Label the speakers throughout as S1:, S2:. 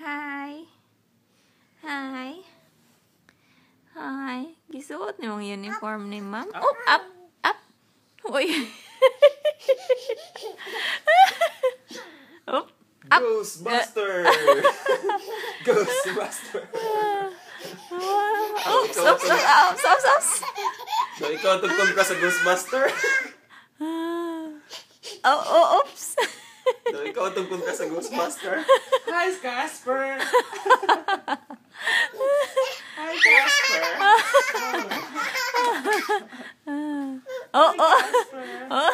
S1: Hi. Hi. Hi. Gisuot niyo ang uniform ni ma'am. Oh, up. Up. Uy. Oh, up.
S2: Ghostbuster! Ghostbuster!
S1: Oops, oops, oops, oops, oops.
S2: So, ikaw tugtog ka sa Ghostbuster?
S1: Oh, oops.
S2: So, ikaw tugtog ka sa Ghostbuster? Hi, Casper! Hi, Casper!
S1: Oh, oh. Oh.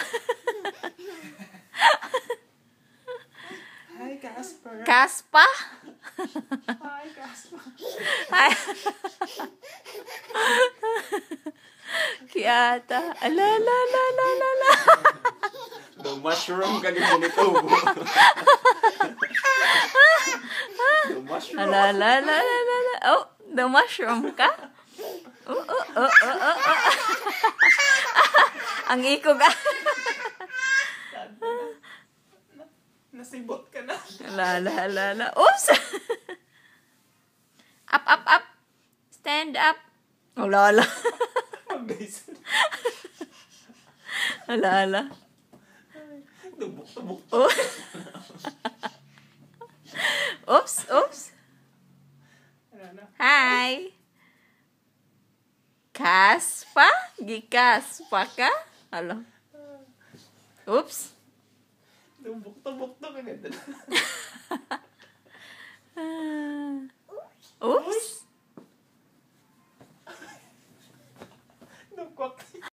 S2: Hi, Casper!
S1: Kaspa?
S2: Hi, Casper!
S1: Hi. Kiyata. Ala, la, la, la, la, la.
S2: The mushroom ka din ganito. The mushroom.
S1: Ala, la, la, la, la, la. Oh, the mushroom ka? Oh, oh, oh, oh, oh, oh. Ang ikog.
S2: Nasibot ka na.
S1: La, la, la, la. Oops! Up, up, up. Stand up. Oh, la, la.
S2: Mag-guys.
S1: La, la.
S2: Tubok-tubok.
S1: Oh. Oops, oops. Hi. Kaspa? Gikaspa ka? Alo. Oops.
S2: Tubok-tubok to ka ganda.
S1: Oops.
S2: Nagkwak.